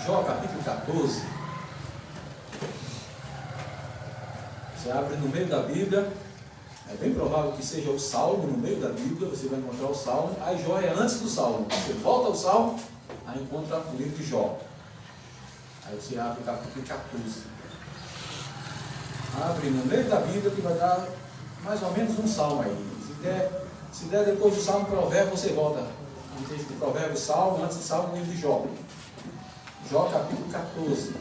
Jó capítulo 14. Você abre no meio da Bíblia. É bem provável que seja o Salmo no meio da Bíblia. Você vai encontrar o Salmo. Aí Jó é antes do Salmo. Você volta ao Salmo, aí encontra o livro de Jó. Aí você abre o capítulo 14. Abre no meio da Bíblia que vai dar mais ou menos um Salmo aí. Se der depois do Salmo, Provérbio, você volta. No texto de Provérbio, Salmo, antes do Salmo, o livro de Jó. Jó capítulo 14.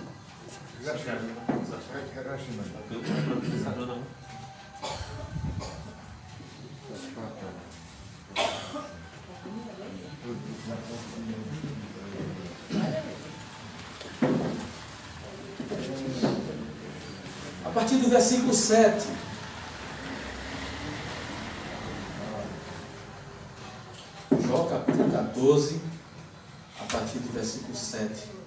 A partir do versículo 7. Jó capítulo 14, a partir do versículo 7.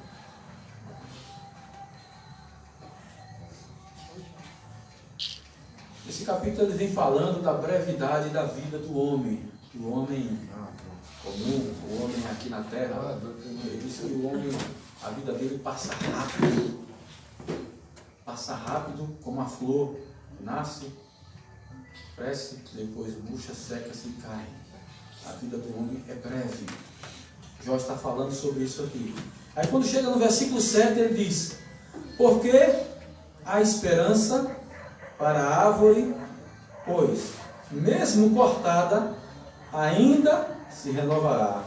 Esse capítulo ele vem falando da brevidade da vida do homem comum, o homem aqui na terra. Ele diz que o homem, a vida dele passa rápido como a flor, nasce, cresce, depois murcha, seca-se e cai. A vida do homem é breve. Jó está falando sobre isso aqui. Aí quando chega no versículo 7, ele diz: porque há esperança para a árvore, pois, mesmo cortada, ainda se renovará,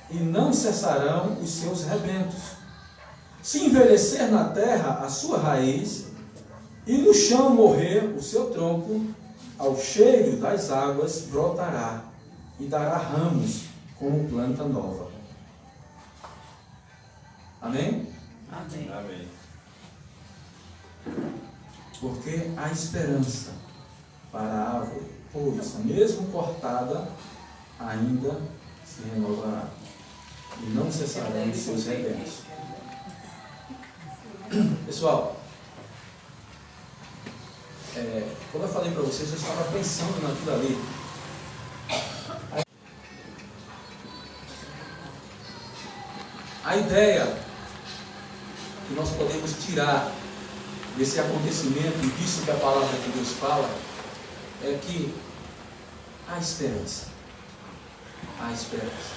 e não cessarão os seus rebentos. Se envelhecer na terra a sua raiz, e no chão morrer o seu tronco, ao cheiro das águas brotará, e dará ramos como planta nova. Amém? Amém. Amém. Porque há esperança para a árvore, pois, mesmo cortada, ainda se renovará, e não cessarão os seus rebentos. Pessoal, quando eu falei para vocês, eu estava pensando naquilo ali. A ideia que nós podemos tirar desse acontecimento e disso que a palavra de Deus fala é que há esperança. Há esperança.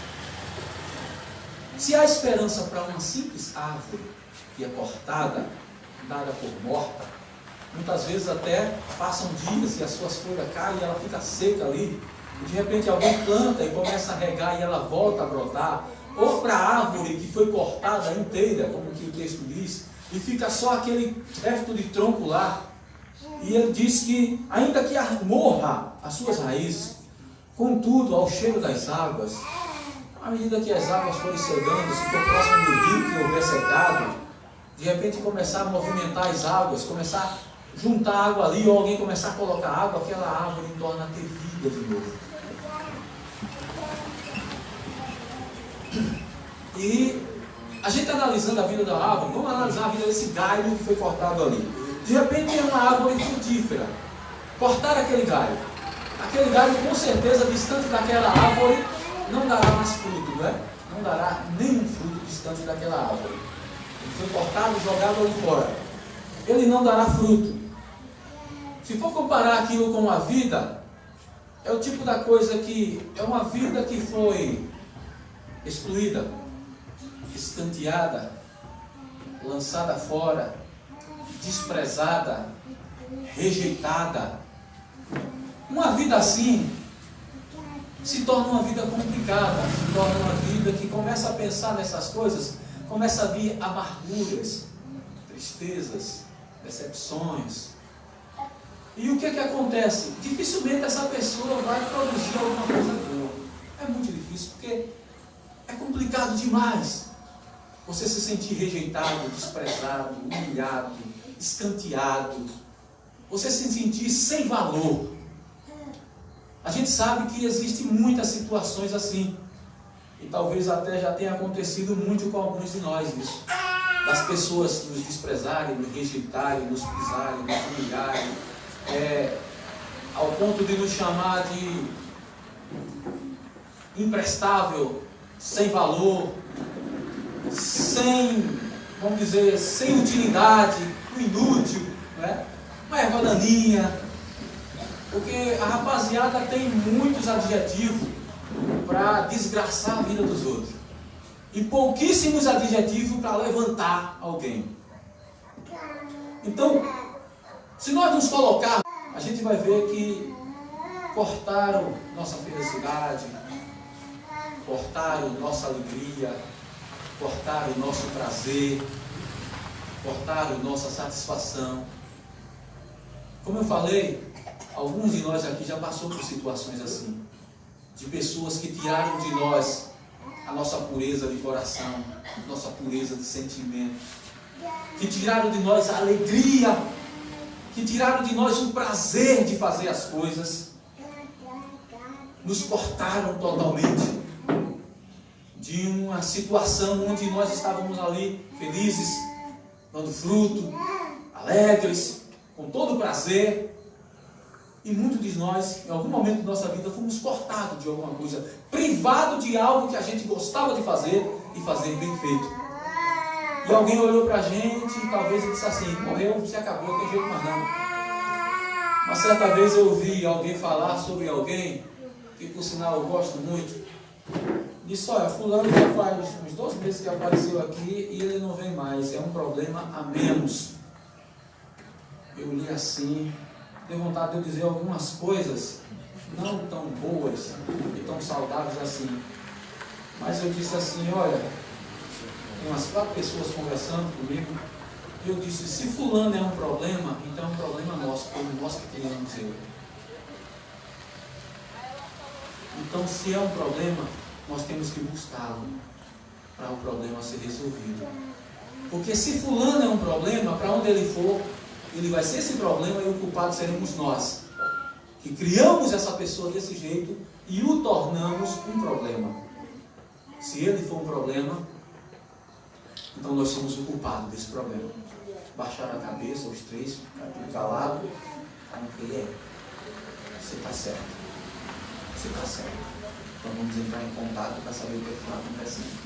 Se há esperança para uma simples árvore que é cortada, dada por morta, muitas vezes até passam dias e as suas folhas caem e ela fica seca ali, e de repente alguém planta e começa a regar e ela volta a brotar, ou para a árvore que foi cortada inteira, como que o texto diz, e fica só aquele resto de tronco lá, e ele diz que ainda que morra as suas raízes, contudo, ao cheiro das águas, à medida que as águas forem cegando, se for próximo do rio que houver secado, de repente começar a movimentar as águas, começar a juntar água ali, ou alguém começar a colocar água, aquela árvore torna a ter vida de novo. E a gente analisando a vida da árvore, vamos analisar a vida desse galho que foi cortado ali. De repente tem uma árvore frutífera. Cortar aquele galho com certeza distante daquela árvore não dará mais fruto, não é? Não dará nenhum fruto distante daquela árvore. Ele foi cortado e jogado ali fora. Ele não dará fruto. Se for comparar aquilo com a vida, é o tipo da coisa que é uma vida que foi excluída, escanteada, lançada fora, desprezada, rejeitada. Uma vida assim se torna uma vida complicada, se torna uma vida que começa a pensar nessas coisas, começa a vir amarguras, tristezas, decepções. E o que é que acontece? Dificilmente essa pessoa vai produzir alguma coisa boa. É muito difícil, porque é complicado demais você se sentir rejeitado, desprezado, humilhado, escanteado, você se sentir sem valor. A gente sabe que existem muitas situações assim, e talvez até já tenha acontecido muito com alguns de nós isso, das pessoas nos desprezarem, nos rejeitarem, nos pisarem, nos humilharem, ao ponto de nos chamar de imprestável, sem valor, sem vamos dizer, sem utilidade, um inútil, né? Uma erva daninha. Porque a rapaziada tem muitos adjetivos para desgraçar a vida dos outros. E pouquíssimos adjetivos para levantar alguém. Então, se nós nos colocarmos, a gente vai ver que cortaram nossa felicidade, cortaram nossa alegria, cortaram nosso prazer, cortaram nossa satisfação. Como eu falei, alguns de nós aqui já passou por situações assim, de pessoas que tiraram de nós a nossa pureza de coração, nossa pureza de sentimento, que tiraram de nós a alegria, que tiraram de nós o prazer de fazer as coisas, nos cortaram totalmente de uma situação onde nós estávamos ali felizes, dando fruto, alegres, com todo o prazer. E muitos de nós, em algum momento da nossa vida, fomos cortados de alguma coisa, privados de algo que a gente gostava de fazer e fazer bem feito. E alguém olhou para a gente e talvez ele disse assim: morreu, se acabou, não tem jeito mais não. Uma certa vez eu ouvi alguém falar sobre alguém, que por sinal eu gosto muito, disse: olha, fulano já faz uns 2 meses que apareceu aqui e ele não vem mais, é um problema a menos. Eu li assim, deu vontade de eu dizer algumas coisas não tão boas e tão saudáveis assim. Mas eu disse assim: olha, tem umas 4 pessoas conversando comigo, e eu disse: se fulano é um problema, então é um problema nosso, como nós que criamos ele. Então, se é um problema, nós temos que buscá-lo para o problema ser resolvido. Porque se fulano é um problema, para onde ele for, ele vai ser esse problema e o culpado seremos nós, que criamos essa pessoa desse jeito e o tornamos um problema. Se ele for um problema, então nós somos o culpado desse problema. Baixaram a cabeça, os 3, ficaram calados. Você está certo. Você está certo. Então vamos entrar em contato para saber o que está acontecendo.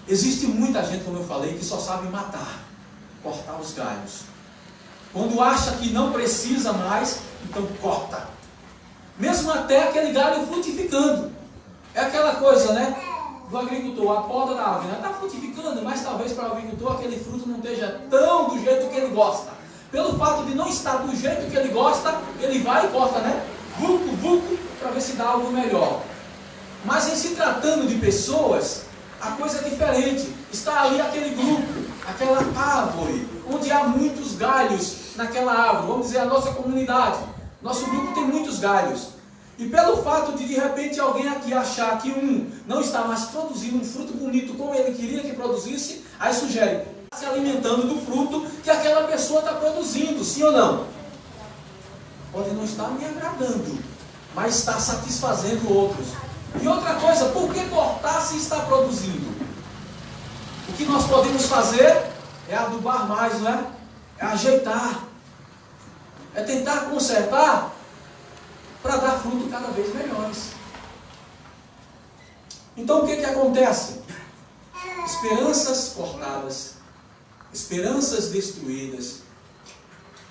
Existe muita gente, como eu falei, que só sabe matar, cortar os galhos. Quando acha que não precisa mais, então corta. Mesmo até aquele galho frutificando. É aquela coisa, né? Do agricultor, a poda da árvore está frutificando, mas talvez para o agricultor aquele fruto não esteja tão do jeito que ele gosta. Pelo fato de não estar do jeito que ele gosta, ele vai e corta, né? Vulco, para ver se dá algo melhor. Mas em se tratando de pessoas, a coisa é diferente. Está ali aquele grupo, aquela árvore, onde há muitos galhos naquela árvore. Vamos dizer, a nossa comunidade. Nosso grupo tem muitos galhos. E pelo fato de repente alguém aqui achar que um não está mais produzindo um fruto bonito como ele queria que produzisse, aí sugere, está se alimentando do fruto que aquela pessoa está produzindo, sim ou não? Pode não estar me agradando, mas está satisfazendo outros. E outra coisa, por que cortar se está produzindo? O que nós podemos fazer é adubar mais, não é? É ajeitar, é tentar consertar para dar fruto cada vez melhores. Então o que acontece? Esperanças cortadas, esperanças destruídas,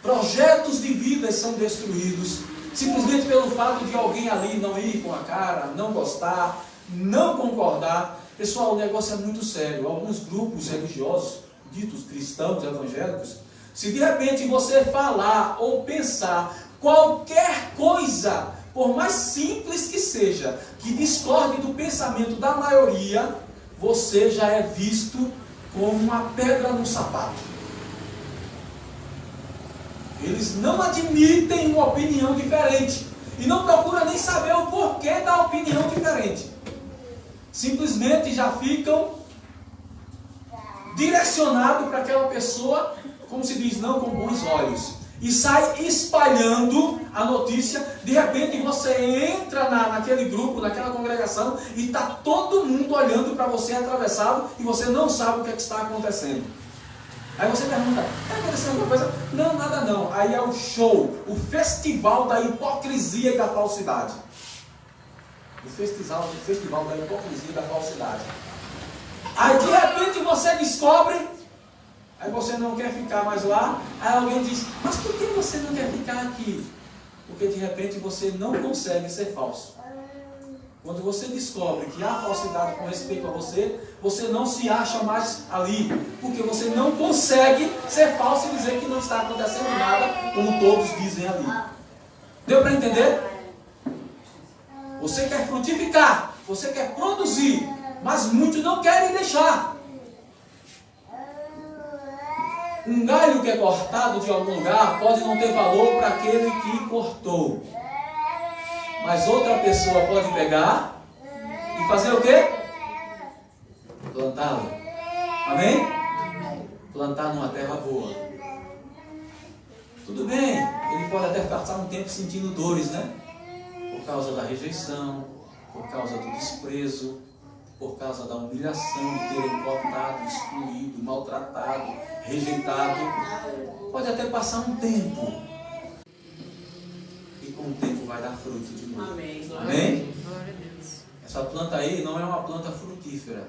projetos de vida são destruídos, simplesmente pelo fato de alguém ali não ir com a cara, não gostar, não concordar. Pessoal, o negócio é muito sério. Alguns grupos religiosos, ditos cristãos, evangélicos, se de repente você falar ou pensar qualquer coisa, por mais simples que seja, que discorde do pensamento da maioria, você já é visto como uma pedra no sapato. Eles não admitem uma opinião diferente e não procuram nem saber o porquê da opinião diferente. Simplesmente já ficam direcionados para aquela pessoa, como se diz, não com bons olhos. E sai espalhando a notícia. De repente você entra naquele grupo, naquela congregação, e está todo mundo olhando para você atravessado e você não sabe o que está acontecendo. Aí você pergunta, está acontecendo alguma coisa? Não, nada não. Aí é o show, o festival da hipocrisia e da falsidade. O festival da hipocrisia e da falsidade. Aí de repente você descobre, aí você não quer ficar mais lá, aí alguém diz, mas por que você não quer ficar aqui? Porque de repente você não consegue ser falso. Quando você descobre que há falsidade com respeito a você, você não se acha mais ali, porque você não consegue ser falso e dizer que não está acontecendo nada, como todos dizem ali. Deu para entender? Você quer frutificar, você quer produzir, mas muitos não querem deixar. Um galho que é cortado de algum lugar pode não ter valor para aquele que cortou. Mas outra pessoa pode pegar e fazer o quê? Plantá-lo. Amém? Plantar numa terra boa. Tudo bem, ele pode até passar um tempo sentindo dores, né? Por causa da rejeição, por causa do desprezo, por causa da humilhação de terem cortado, excluído, maltratado, rejeitado. Pode até passar um tempo. E com o tempo vai dar fruto de novo. Amém. Amém? Glória a Deus. Essa planta aí não é uma planta frutífera.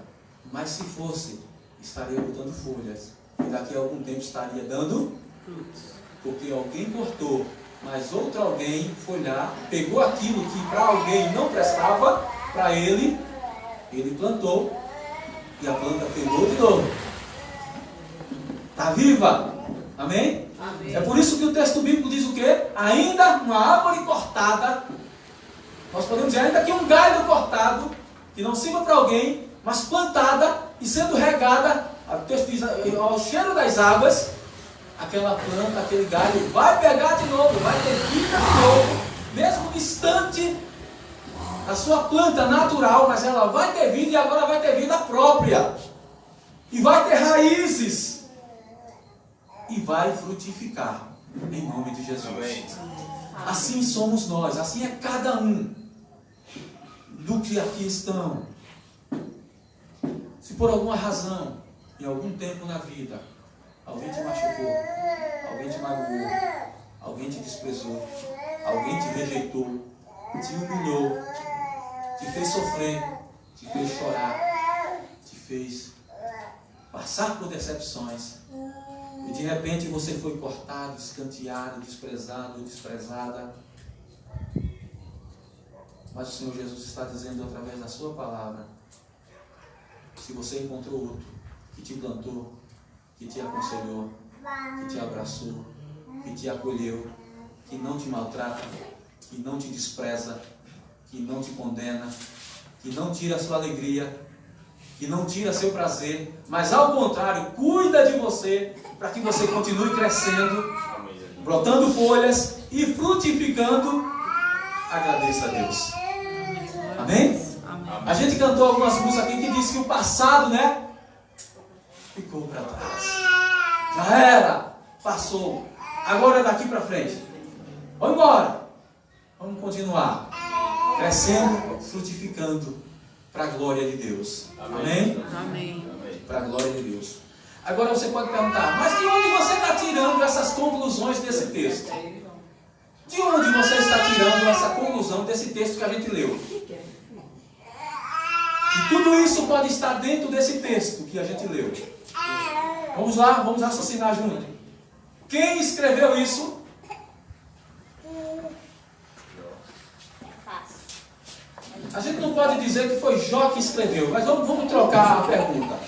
Mas se fosse, estaria botando folhas. E daqui a algum tempo estaria dando Frutos. porque alguém cortou, mas outro alguém foi lá, pegou aquilo que para alguém não prestava, para ele plantou, e a planta pegou de novo. Está viva? Amém? Amém. É por isso que o texto bíblico diz o quê? Ainda uma árvore cortada, nós podemos dizer, ainda que um galho cortado, que não sirva para alguém, mas plantada e sendo regada, o texto diz, ao cheiro das águas, aquela planta, aquele galho vai pegar de novo, vai ter vida de novo, mesmo distante da sua planta natural, mas ela vai ter vida e agora vai ter vida própria. E vai ter raízes. E vai frutificar, em nome de Jesus. Amém. Assim somos nós, assim é cada um do que aqui estão. Se por alguma razão, em algum tempo na vida, alguém te machucou, alguém te magoou, alguém te desprezou, alguém te rejeitou, te humilhou, te fez sofrer, te fez chorar, te fez passar por decepções, e de repente você foi cortado, escanteado, desprezado, desprezada, mas o Senhor Jesus está dizendo através da sua palavra, se você encontrou outro que te plantou, que te aconselhou, que te abraçou, que te acolheu, que não te maltrata, que não te despreza, que não te condena, que não tira a sua alegria, que não tira seu prazer, mas ao contrário, cuida de você, para que você continue crescendo, brotando folhas e frutificando. Agradeça a Deus. Amém? Amém. A gente cantou algumas músicas aqui que diz que o passado, né? Ficou para trás. Já era. Passou. Agora é daqui para frente. Vamos embora. Vamos continuar. Crescendo, frutificando para a glória de Deus. Amém? Amém. Para a glória de Deus. Agora você pode perguntar, mas de onde você está tirando essas conclusões desse texto? De onde você está tirando essa conclusão desse texto que a gente leu? E tudo isso pode estar dentro desse texto que a gente leu. Vamos lá, vamos raciocinar junto. Quem escreveu isso? A gente não pode dizer que foi Jó que escreveu, mas vamos trocar a pergunta.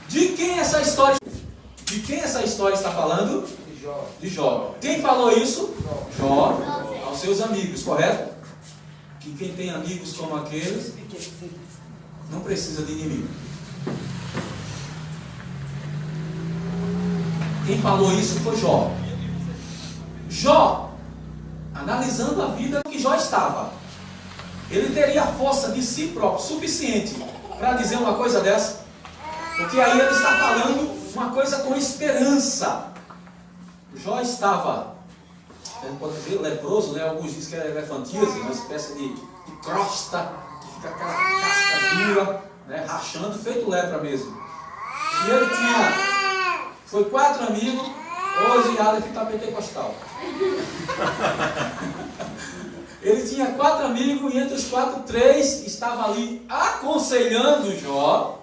De quem essa história está falando? De Jó. Quem falou isso? Jó. Aos seus amigos, correto? Que quem tem amigos como aqueles não precisa de inimigo. Quem falou isso foi Jó. Jó, analisando a vida que Jó estava, ele teria força de si próprio suficiente para dizer uma coisa dessa? Porque aí ele está falando uma coisa com esperança. Jó estava, a gente pode dizer, leproso, né? Alguns dizem que era elefantíase, uma espécie de crosta, que fica aquela casca dura, né? Rachando, feito lepra mesmo. E ele foi 4 amigos, hoje Aleph está pentecostal. Ele tinha 4 amigos e entre os 4, 3 estavam ali aconselhando Jó.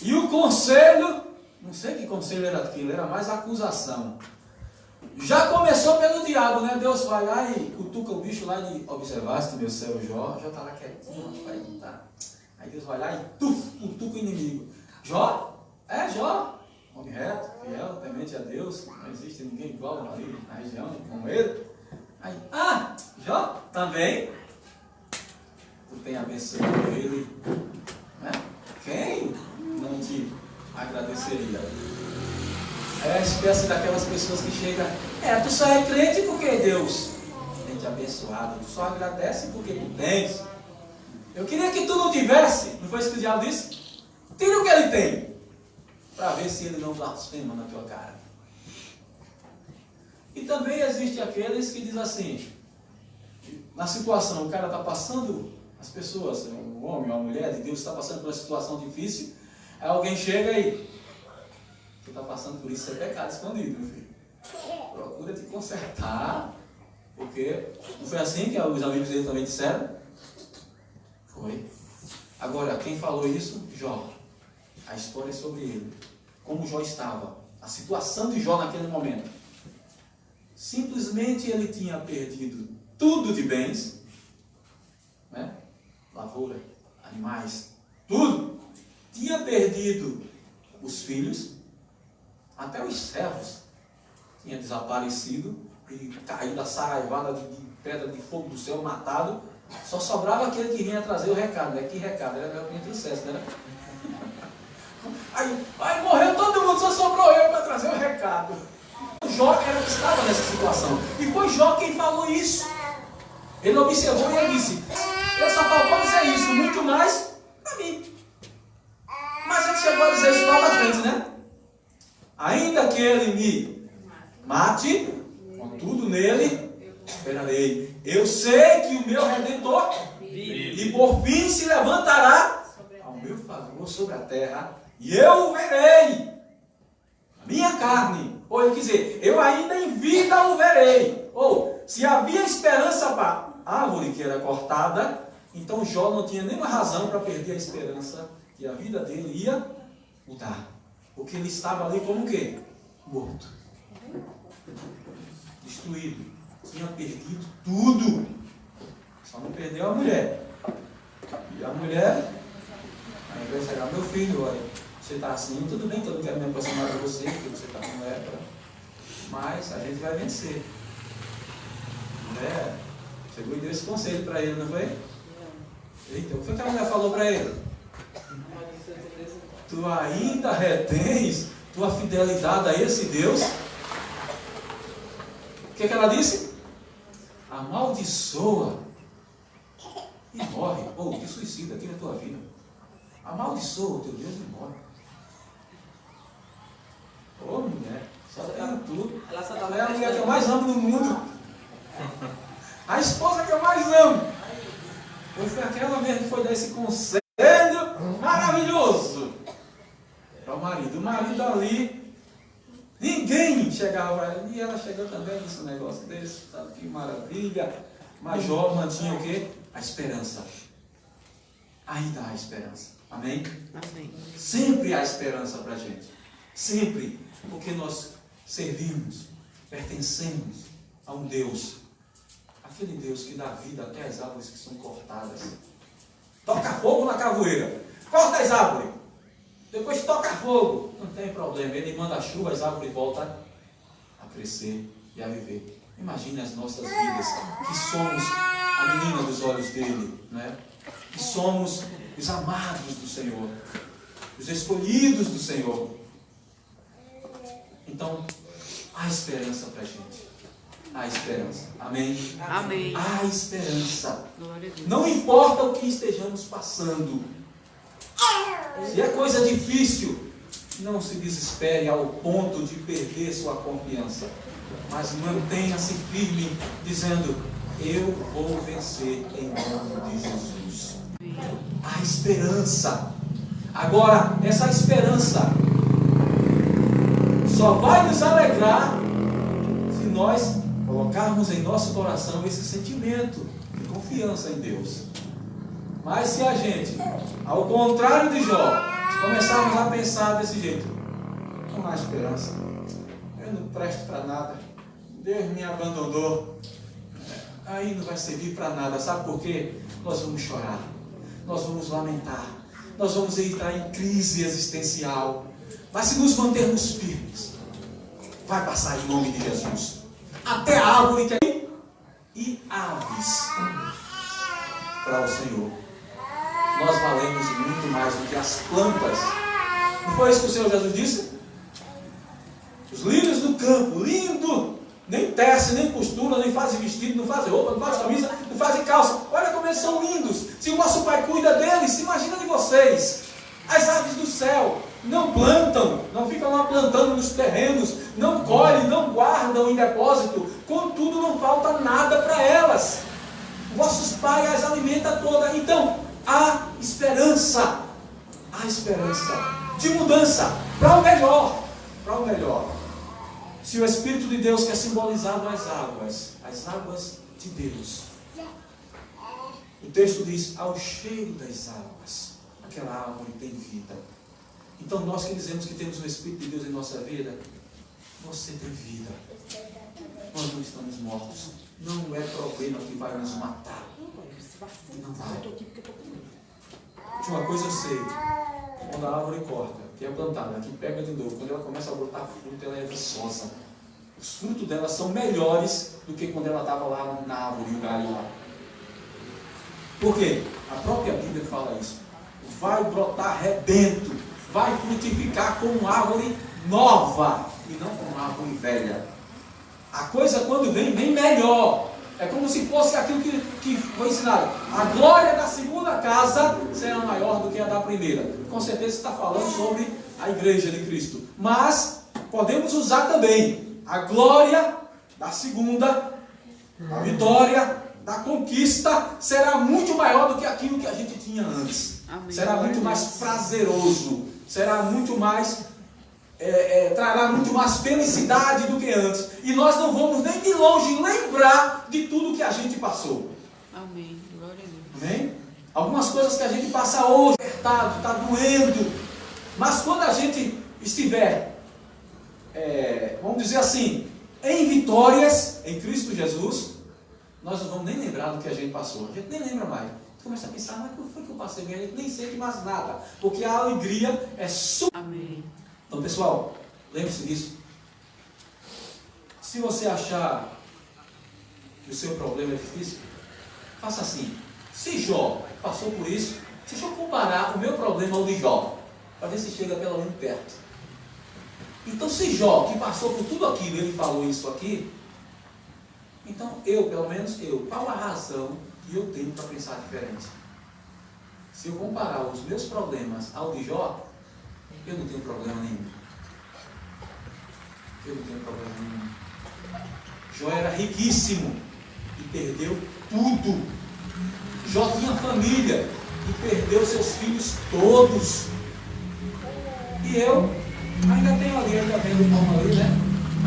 E o conselho, não sei que conselho era aquilo, era mais acusação. Já começou pelo diabo, né? Deus vai lá e cutuca o bicho lá de observaste meu céu, Jó está lá quietinho, rapaz, não tá. Aí Deus vai lá e cutuca o inimigo. Jó? Jó. Homem reto, fiel, temente a Deus, não existe ninguém igual ali na região como ele. Aí, Jó, também. Tu tem abençoado ele, né? Quem não te agradeceria? É a espécie daquelas pessoas que chegam, tu só é crente porque Deus tem te abençoado, tu só agradece porque tu tens. Eu queria que tu não tivesse, não foi isso que o diabo disse? Tira o que ele tem, para ver se ele não blasfema na tua cara. E também existe aqueles que dizem assim, na situação, o cara está passando, as pessoas, o homem ou a mulher de Deus está passando por uma situação difícil, aí alguém chega e, tu está passando por isso, é pecado escondido, meu filho. Procura te consertar, porque não foi assim que os amigos dele também disseram? Foi. Agora, quem falou isso? Jó. A história é sobre ele. Como Jó estava. A situação de Jó naquele momento. Simplesmente ele tinha perdido tudo de bens, né? Lavoura, animais, tudo. Tinha perdido os filhos, até os servos tinha desaparecido e caído a saraivada de pedra de fogo do céu, matado. Só sobrava aquele que vinha trazer o recado, né? Que recado? Era o introcesso, né? Aí morreu todo mundo, só sobrou eu para trazer o recado. Jó era o que estava nessa situação. E foi Jó quem falou isso. Ele observou e ele disse, eu só faltou dizer isso, muito mais para mim. Mas ele chegou a dizer isso lá na frente, né? Ainda que ele me mate, contudo nele esperarei. Eu sei que o meu Redentor e por fim se levantará ao meu favor sobre a terra, e eu o verei, a minha carne. Ou ele quer dizer, eu ainda em vida o verei. Ou, se havia esperança para a árvore que era cortada, então Jó não tinha nenhuma razão para perder a esperança que a vida dele ia mudar. Porque ele estava ali como o quê? Morto. Destruído. Tinha perdido tudo. Só não perdeu a mulher. E a mulher, ao invés de chegar, meu filho, olha, você está assim, tudo bem que eu não quero me aproximar de você, porque você está com lepra, mas a gente vai vencer. Mulher, chegou e deu esse conselho para ele, não foi? Eita, o que foi que a mulher falou para ele? Tu ainda retens tua fidelidade a esse Deus? O que ela disse? Amaldiçoa e morre. Ou te suicida aqui na tua vida. Amaldiçoa o teu Deus e morre. Ô mulher, só tem tudo. Ela é a mulher que eu mais amo no mundo. A esposa que eu mais amo. Foi aquela mesmo que foi dar esse conselho maravilhoso para o marido. O marido ali, ninguém chegava para ela. E ela chegou também nesse negócio desse. Sabe que maravilha. Mas Jó mantinha o quê? A esperança. Ainda há esperança. Amém? Amém. Sempre há esperança para a gente. Sempre. Porque nós servimos, pertencemos a um Deus. Aquele Deus que dá vida até as árvores que são cortadas. Toca fogo na cavoeira. Corta as árvores. Depois toca fogo. Não tem problema. Ele manda a chuva, as árvores voltam a crescer e a viver. Imagine as nossas vidas, que somos a menina dos olhos dele, né? Que somos os amados do Senhor, os escolhidos do Senhor. Então, há esperança para a gente. Há esperança. Amém? Amém. Há esperança. Não importa o que estejamos passando. Se é coisa difícil, não se desespere ao ponto de perder sua confiança. Mas mantenha-se firme, dizendo, eu vou vencer em nome de Jesus. Há esperança. Agora, essa esperança só vai nos alegrar se nós colocarmos em nosso coração esse sentimento de confiança em Deus. Mas se a gente, ao contrário de Jó, começarmos a pensar desse jeito, não há esperança, eu não presto para nada, Deus me abandonou, aí não vai servir para nada. Sabe por quê? Nós vamos chorar, nós vamos lamentar, nós vamos entrar em crise existencial, mas se nos mantermos firmes, vai passar em nome de Jesus. Até a árvore que é e aves para o Senhor. Nós valemos muito mais do que as plantas. Não foi isso que o Senhor Jesus disse? Os lírios do campo, lindo, nem tece, nem costura, nem fazem vestido, não fazem roupa, não fazem camisa, não fazem calça. Olha como eles são lindos. Se o nosso Pai cuida deles, imagina de vocês. As aves do céu não plantam, não ficam lá plantando nos terrenos, não colhem, não guardam em depósito, contudo não falta nada para elas. Vossos pais as alimentam toda. Então, há esperança de mudança para o melhor, para o melhor. Se o Espírito de Deus, que é simbolizado nas águas, as águas de Deus, o texto diz, ao cheiro das águas, aquela árvore tem vida. Então nós que dizemos que temos o Espírito de Deus em nossa vida, você tem vida. Nós não estamos mortos. Não é problema que vai nos matar. Não vai. De uma coisa eu sei, quando a árvore corta, que é plantada, que pega de novo, quando ela começa a botar fruto, ela é viçosa. Os frutos dela são melhores do que quando ela estava lá na árvore, no galho lá. Por quê? A própria Bíblia fala isso. Vai brotar rebento, vai frutificar como árvore nova e não como árvore velha. A coisa quando vem melhor. É como se fosse aquilo que foi ensinado. A glória da segunda casa será maior do que a da primeira. Com certeza está falando sobre a igreja de Cristo. Mas podemos usar também a glória da segunda, a vitória da conquista será muito maior do que aquilo que a gente tinha antes. Amém. Será muito mais prazeroso, será muito mais trará muito mais felicidade do que antes. E nós não vamos nem de longe lembrar de tudo que a gente passou. Amém. Glória a Deus. Amém? Algumas coisas que a gente passa hoje, está doendo. Mas quando a gente estiver, vamos dizer assim, em vitórias em Cristo Jesus, nós não vamos nem lembrar do que a gente passou. A gente nem lembra mais. Começa a pensar, mas o que foi que eu passei? A gente nem sente mais nada. Porque a alegria é Amém. Então, pessoal, lembre-se disso. Se você achar que o seu problema é difícil, faça assim. Se Jó passou por isso, deixa eu comparar o meu problema ao de Jó, para ver se chega pelo menos perto. Então, se Jó, que passou por tudo aquilo, ele falou isso aqui, então pelo menos eu, qual a razão que eu tenho para pensar diferente? Se eu comparar os meus problemas ao de Jó, eu não tenho problema nenhum. Eu não tenho problema nenhum. Jó era riquíssimo e perdeu tudo. Jó tinha família e perdeu seus filhos todos. E eu ainda tenho ali, ainda vendo pão ali, né?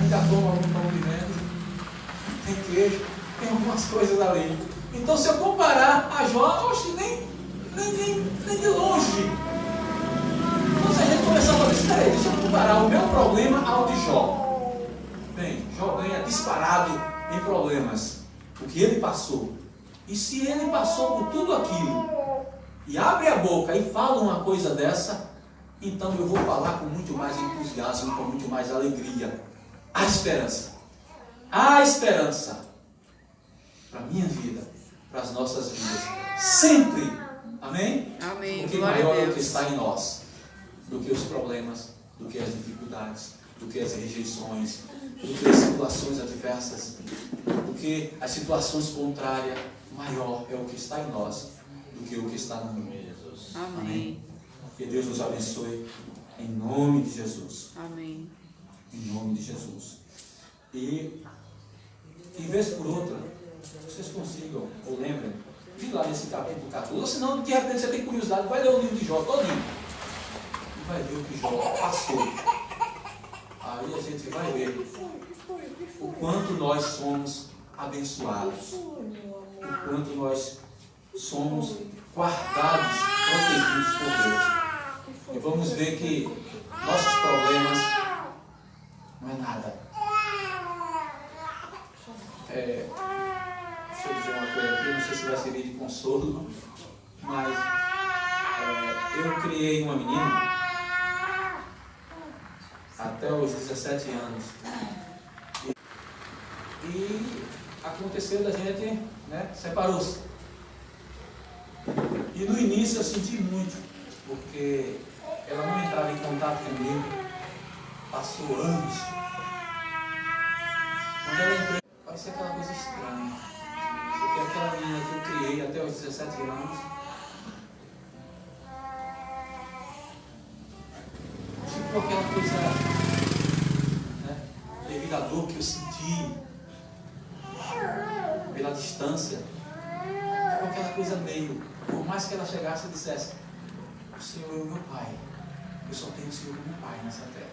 Ainda tomo algum pão de vento. Tem queijo, tem algumas coisas ali. Então, se eu comparar a Jó, oxe, nem de longe. Então, se a gente começar a falar isso, peraí, deixa eu comparar o meu problema ao de Jó. Bem, Jó ganha disparado em problemas. O que ele passou. E se ele passou por tudo aquilo e abre a boca e fala uma coisa dessa, então eu vou falar com muito mais entusiasmo, com muito mais alegria. Há esperança. Há esperança para a minha vida, para as nossas vidas. Sempre. Amém? Amém. Porque maior é o que está em nós do que os problemas, do que as dificuldades, do que as rejeições, do que as situações adversas, do que as situações contrárias. Maior é o que está em nós do que o que está no mundo. Amém. Amém. Que Deus nos abençoe em nome de Jesus. Amém. Em nome de Jesus. E, em vez por outra, vocês consigam, ou lembrem, de lá nesse capítulo 14, ou senão, de repente, você tem curiosidade, vai ler o livro de Jó todinho. E vai ver o que Jó passou. Aí a gente vai ver o quanto nós somos abençoados. O quanto nós somos guardados, protegidos por Deus. e vamos ver que nossos problemas não é nada. Deixa eu dizer uma coisa aqui, não sei se vai servir de consolo, mas eu criei uma menina até os 17 anos. E aconteceu da gente, separou-se. E no início eu senti muito, porque ela não entrava em contato comigo. Passou anos. Quando ela entrou, parecia aquela coisa estranha. Porque aquela menina que eu criei até os 17 anos, ficou aquela coisa, devido à dor que eu senti, pela distância, ficou aquela coisa meio, por mais que ela chegasse e dissesse: o Senhor é o meu Pai, eu só tenho o Senhor como Pai nessa terra.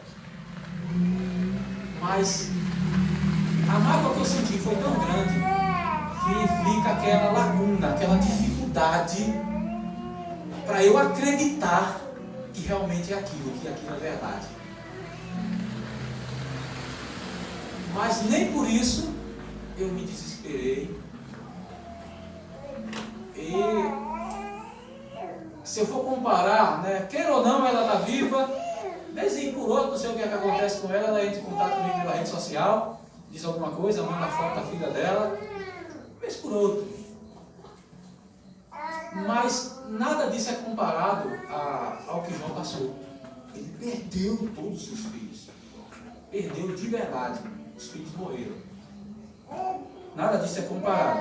Mas a mágoa que eu senti foi tão grande que fica aquela laguna, aquela dificuldade para eu acreditar que realmente é aquilo, que aquilo é verdade. Mas nem por isso eu me desesperei. E se eu for comparar, queira ou não, ela está viva, vez por outro, não sei o que acontece com ela, ela entra em contato comigo pela rede social, diz alguma coisa, manda foto da filha dela, vez por outro. Mas nada disso é comparado ao que João passou. Ele perdeu todos os filhos. Perdeu de verdade. Os filhos morreram. Nada disso é comparado.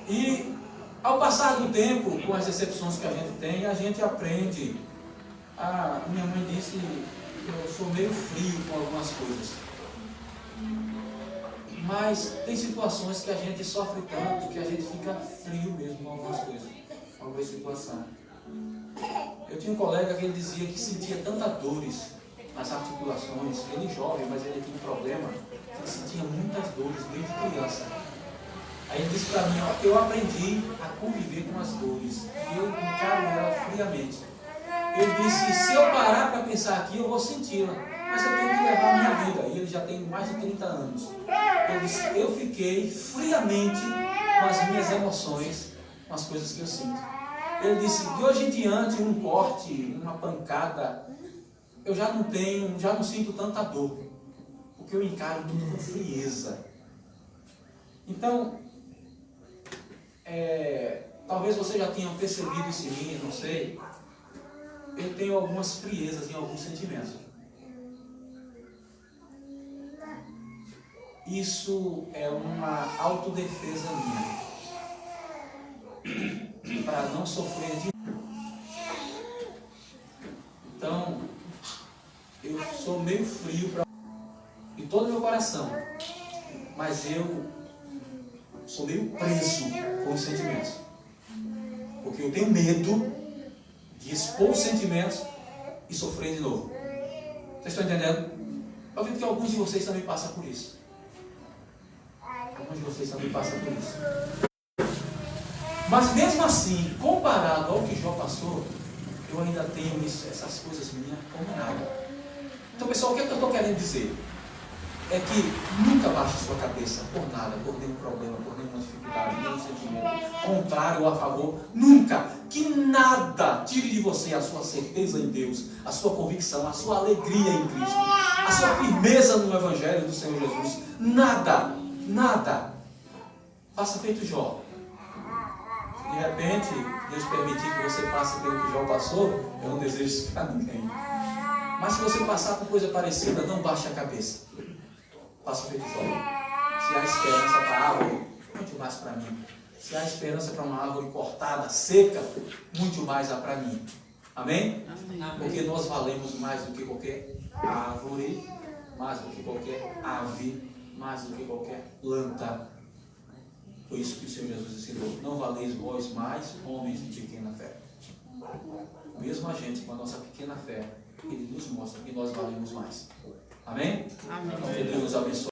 E ao passar do tempo, com as decepções que a gente aprende. Minha mãe disse que eu sou meio frio com algumas coisas. Mas tem situações que a gente sofre tanto que a gente fica frio mesmo com algumas coisas, com algumas situações. Eu tinha um colega que ele dizia que sentia tantas dores nas articulações. Ele jovem, mas ele tinha um problema, que ele sentia muitas dores desde criança. Aí ele disse para mim: eu aprendi a conviver com as dores, e eu encaro ela friamente. Ele disse: se eu parar para pensar aqui, eu vou senti-la, mas eu tenho que levar a minha vida. E ele já tem mais de 30 anos. Ele disse: eu fiquei friamente com as minhas emoções, com as coisas que eu sinto. Ele disse: de hoje em diante, um corte, uma pancada, eu já não sinto tanta dor, porque eu encaro tudo com frieza. Então, talvez você já tenha percebido isso em mim, não sei. Eu tenho algumas friezas em alguns sentimentos. Isso é uma autodefesa minha, para não sofrer de... Então, eu sou meio frio em todo o meu coração, mas eu sou meio preso com os sentimentos, porque eu tenho medo de expor os sentimentos e sofrer de novo. Vocês estão entendendo? Eu acredito que alguns de vocês também passam por isso. Mas mesmo assim, comparado ao que Jó passou, eu ainda tenho essas coisas minhas como nada. Então, pessoal, o que é que eu estou querendo dizer? É que nunca baixe sua cabeça por nada, por nenhum problema, por nenhuma dificuldade, nenhum sentimento contrário ou a favor. Nunca! Que nada tire de você a sua certeza em Deus, a sua convicção, a sua alegria em Cristo, a sua firmeza no Evangelho do Senhor Jesus. Nada! Nada! Faça feito Jó. Se de repente Deus permitir que você passe pelo que Jó passou, eu não desejo isso para ninguém. Mas se você passar por coisa parecida, não baixe a cabeça. Faça feito Jó. Se há esperança para a árvore, muito mais para mim. Se há esperança para uma árvore cortada, seca, muito mais há para mim. Amém? Amém? Porque nós valemos mais do que qualquer árvore, mais do que qualquer ave, mais do que qualquer planta. Foi isso que o Senhor Jesus ensinou. Não valeis vós mais, homens de pequena fé. Mesmo a gente, com a nossa pequena fé, Ele nos mostra que nós valemos mais. Amém? Amém. Que Deus nos abençoe.